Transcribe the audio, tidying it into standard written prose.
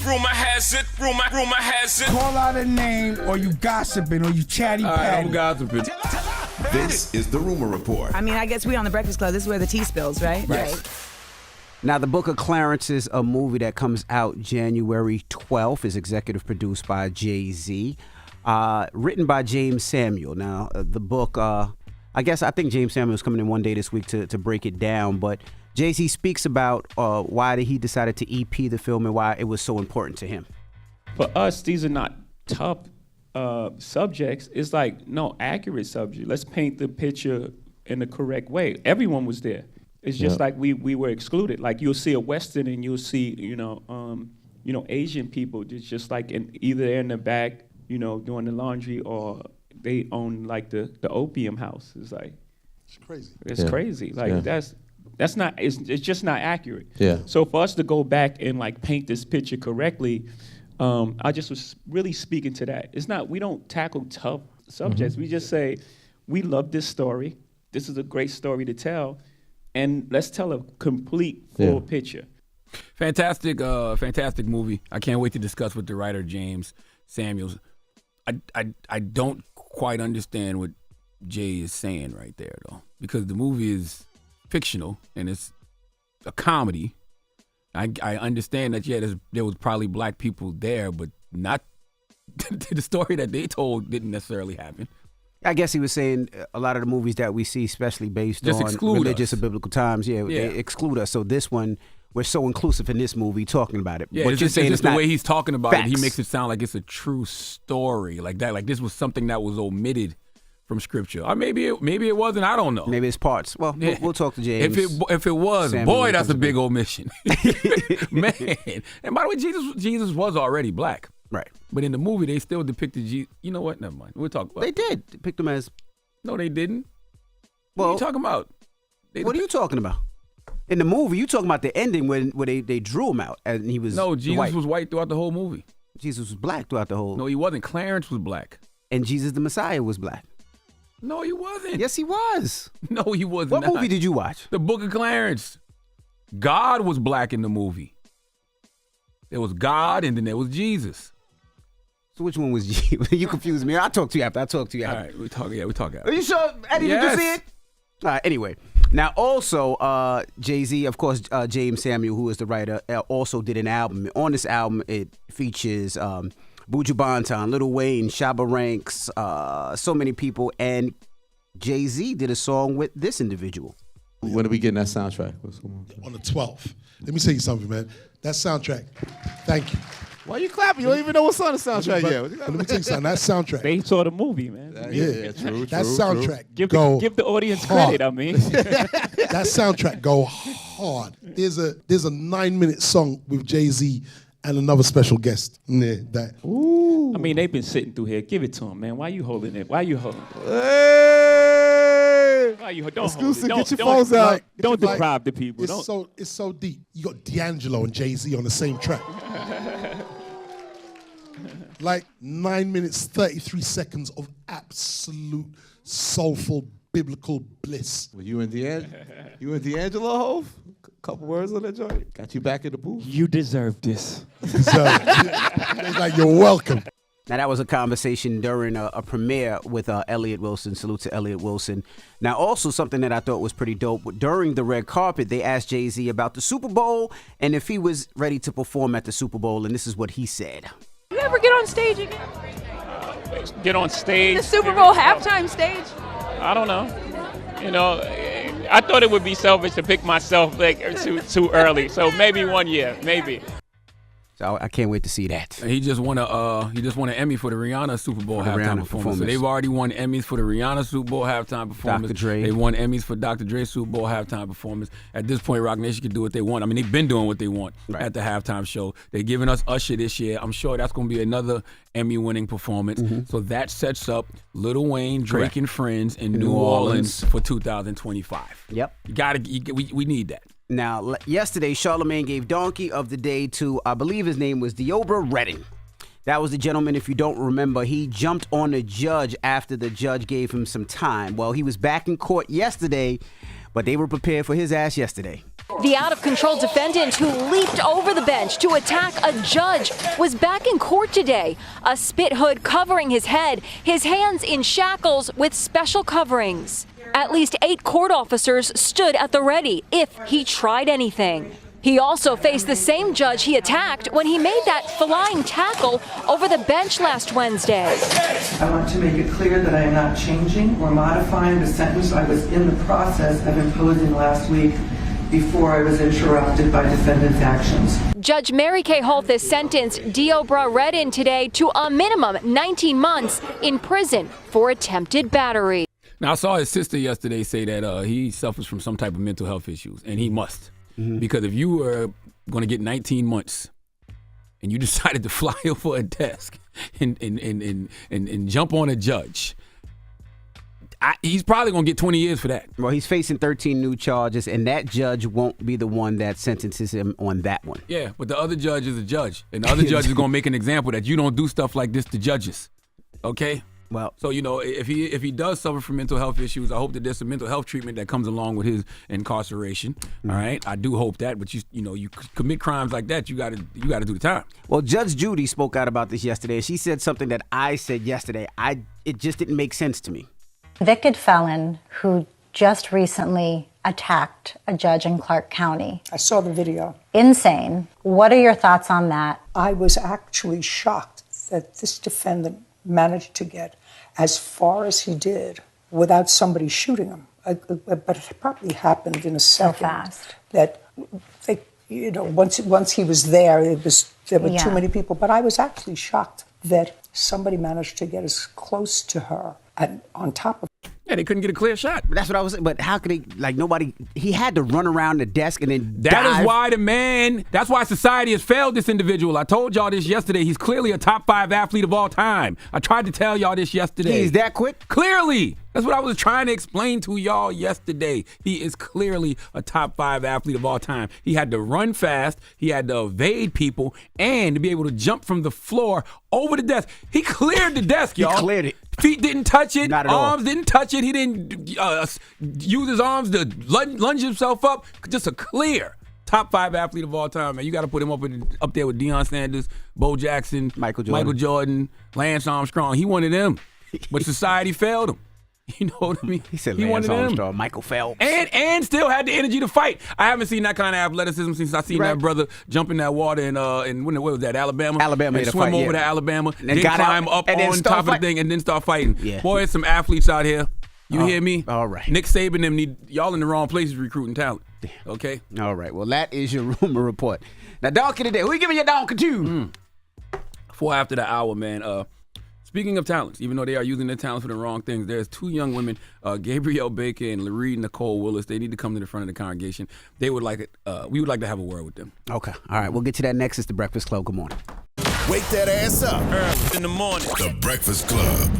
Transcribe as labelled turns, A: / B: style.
A: Rumor has it.
B: Call out a name, or you gossiping, or you chatty patty.
C: I'm gossiping.
D: This is the Rumor Report.
E: I mean, I guess we on the Breakfast Club. This is where the tea spills, right?
C: Right.
F: Now, The Book of Clarence is a movie that comes out January 12th. Is executive produced by Jay-Z. Written by James Samuel. Now, the book, I think James Samuel's coming in one day this week to break it down, but Jay-Z speaks about why he decided to EP the film and why it was so important to him.
C: For us, these are not tough subjects. It's like, no, accurate subject. Let's paint the picture in the correct way. Everyone was there. It's just like we were excluded. Like you'll see a Western and you'll see, Asian people. It's just like either they're in the back, doing the laundry, or they own like the opium house. It's like,
G: it's crazy.
C: It's crazy. Like that's not. It's just not accurate.
H: Yeah.
C: So for us to go back and like paint this picture correctly, I just was really speaking to that. It's not. We don't tackle tough subjects. We just say we love this story. This is a great story to tell, and let's tell a complete full picture.
A: Fantastic movie. I can't wait to discuss with the writer James Samuels. I don't quite understand what Jay is saying right there though, because the movie is fictional and it's a comedy. I understand that there was probably black people there, but not the story that they told didn't necessarily happen.
F: I guess he was saying a lot of the movies that we see, especially based
A: Just
F: on religious or biblical times, they exclude us. So this one, we're so inclusive in this movie talking about it.
A: Yeah,
F: but
A: it's
F: you're
A: just,
F: saying
A: it's the
F: not
A: way he's talking about
F: facts.
A: it. He makes it sound like it's a true story, like that. Like this was something that was omitted from scripture, or maybe it wasn't. I don't know.
F: Maybe it's parts. Well, we'll talk to James.
A: If it was,
F: Samuel,
A: boy, that's a big omission, man. And by the way, Jesus was already black,
F: right?
A: But in the movie, they still depicted Jesus. You know what? Never mind. We'll talk about.
F: They did depict him as.
A: No, they didn't.
F: Well,
A: what are you talking about?
F: What are you talking about? In the movie, you talking about the ending where they drew him out and he was
A: Jesus was white throughout the whole movie.
F: Jesus was black throughout the whole.
A: No, he wasn't. Clarence was black.
F: And Jesus the Messiah was black.
A: No, he wasn't.
F: Yes, he was.
A: No, he was
F: not.
A: What
F: movie did you watch?
A: The Book of Clarence. God was black in the movie. There was God and then there was Jesus.
F: So which one was Jesus? You confused me. I'll talk to you after.
A: All right, we talk after.
F: Are you sure, Eddie?
A: Yes.
F: Did you see it? All right, anyway. Now, also, Jay-Z, of course, James Samuel, who is the writer, also did an album. On this album, it features Buju Banton, Lil Wayne, Shabba Ranks, so many people, and Jay-Z did a song with this individual.
H: When are we getting that soundtrack?
G: On the 12th. Let me tell you something, man. That soundtrack, thank you.
H: Why are you clapping? You don't even know what's on the soundtrack yet.
G: Let me tell you something. That soundtrack.
C: They saw the movie, man.
H: True.
G: That soundtrack
C: Give the audience
G: hard.
C: credit. I mean,
G: that soundtrack go hard. There's a 9-minute song with Jay-Z and another special guest.
C: Ooh. I mean, they've been sitting through here. Give it to them, man. Why you holding it? Why you holding it?
H: Hey!
C: Why you don't
H: Exclusive,
C: hold it?
H: get your phones out.
C: Don't deprive the people.
G: It's so deep. You got D'Angelo and Jay-Z on the same track. Like 9 minutes, 33 seconds of absolute soulful biblical bliss.
H: Well, you and D'Angelo, Hov? Couple words on that joint. Got you back in the booth.
C: You deserve this.
G: It's like you're welcome.
F: Now, that was a conversation during a premiere with Elliott Wilson. Salute to Elliott Wilson. Now, also something that I thought was pretty dope. During the red carpet, they asked Jay-Z about the Super Bowl and if he was ready to perform at the Super Bowl, and this is what he said.
E: You ever get on stage again?
C: Get on stage.
E: The Super Bowl halftime stage?
C: I don't know. I thought it would be selfish to pick myself too early. So maybe 1 year, maybe.
F: So I can't wait to see that.
A: And he just won an Emmy for the Rihanna Super Bowl halftime performance. So they've already won Emmys for the Rihanna Super Bowl halftime performance.
F: Dr. Dre.
A: They won Emmys for Dr. Dre's Super Bowl halftime performance. At this point, Rock Nation can do what they want. I mean, they've been doing what they want at the halftime show. They're giving us Usher this year. I'm sure that's going to be another Emmy-winning performance. Mm-hmm. So that sets up Lil Wayne, Drake, and Friends in New Orleans for 2025.
F: Yep.
A: We need that.
F: Now, yesterday, Charlamagne gave Donkey of the Day to, I believe his name was Deobra Redding. That was the gentleman, if you don't remember, he jumped on the judge after the judge gave him some time. Well, he was back in court yesterday, but they were prepared for his ass yesterday.
I: The out-of-control defendant who leaped over the bench to attack a judge was back in court today. A spit hood covering his head, his hands in shackles with special coverings. At least 8 court officers stood at the ready if he tried anything. He also faced the same judge he attacked when he made that flying tackle over the bench last Wednesday.
J: I want to make it clear that I am not changing or modifying the sentence I was in the process of imposing last week before I was interrupted by defendant's actions.
I: Judge Mary Kay Holthus sentenced Diobra Redden today to a minimum 19 months in prison for attempted battery.
A: Now, I saw his sister yesterday say that he suffers from some type of mental health issues, and he must. Because if you were going to get 19 months and you decided to fly over a desk and jump on a judge, he's probably going to get 20 years for that.
F: Well, he's facing 13 new charges, and that judge won't be the one that sentences him on that one.
A: Yeah, but the other judge is a judge, and the other judge is going to make an example that you don't do stuff like this to judges, okay?
F: Well,
A: so, you know, if he does suffer from mental health issues, I hope that there's some mental health treatment that comes along with his incarceration. All right, I do hope that. But you commit crimes like that, you got to do the time.
F: Well, Judge Judy spoke out about this yesterday. She said something that I said yesterday. It just didn't make sense to me.
K: Convicted felon who just recently attacked a judge in Clark County.
L: I saw the video.
K: Insane. What are your thoughts on that?
L: I was actually shocked that this defendant managed to get as far as he did without somebody shooting him. But it probably happened in a second.
K: So fast.
L: That once he was there, there were too many people. But I was actually shocked that somebody managed to get as close to her and on top of.
A: Yeah, they couldn't get a clear shot.
F: That's what I was saying. But how could he, nobody, he had to run around the desk and then
A: That is why that's why society has failed this individual. I told y'all this yesterday. He's clearly a top 5 athlete of all time. I tried to tell y'all this yesterday.
F: He's that quick?
A: Clearly. That's what I was trying to explain to y'all yesterday. He is clearly a top 5 athlete of all time. He had to run fast. He had to evade people and to be able to jump from the floor over the desk. He cleared the desk, y'all.
F: He cleared it.
A: Feet didn't touch it.
F: Not at
A: arms
F: all.
A: didn't touch it. He didn't use his arms to lunge himself up. Just a clear top 5 athlete of all time, man. You got to put him up there with Deion Sanders, Bo Jackson,
F: Michael Jordan,
A: Lance Armstrong. He wanted them, but society failed him. You know what I mean?
F: He said Lance Armstrong, Michael Phelps.
A: And still had the energy to fight. I haven't seen that kind of athleticism since I seen that brother jump in that water in what was that, Alabama?
F: Alabama.
A: And swim over to Alabama,
F: and then
A: climb up on top of the thing, and then start fighting.
F: Yeah.
A: Boy, there's some athletes out here. You hear me?
F: All right.
A: Nick Saban, them y'all in the wrong places recruiting talent. Okay?
F: All right. Well, that is your rumor report. Now, donkey today. Who you giving your donkey to?
A: 4 after the hour, man. Speaking of talents, even though they are using their talents for the wrong things, there's 2 young women, Gabrielle Baker and Laree Nicole Willis. They need to come to the front of the congregation. They would like it. We would like to have a word with them.
F: Okay. All right. We'll get to that next. It's The Breakfast Club. Good morning.
D: Wake that ass up.
A: Early in the morning.
D: The Breakfast Club.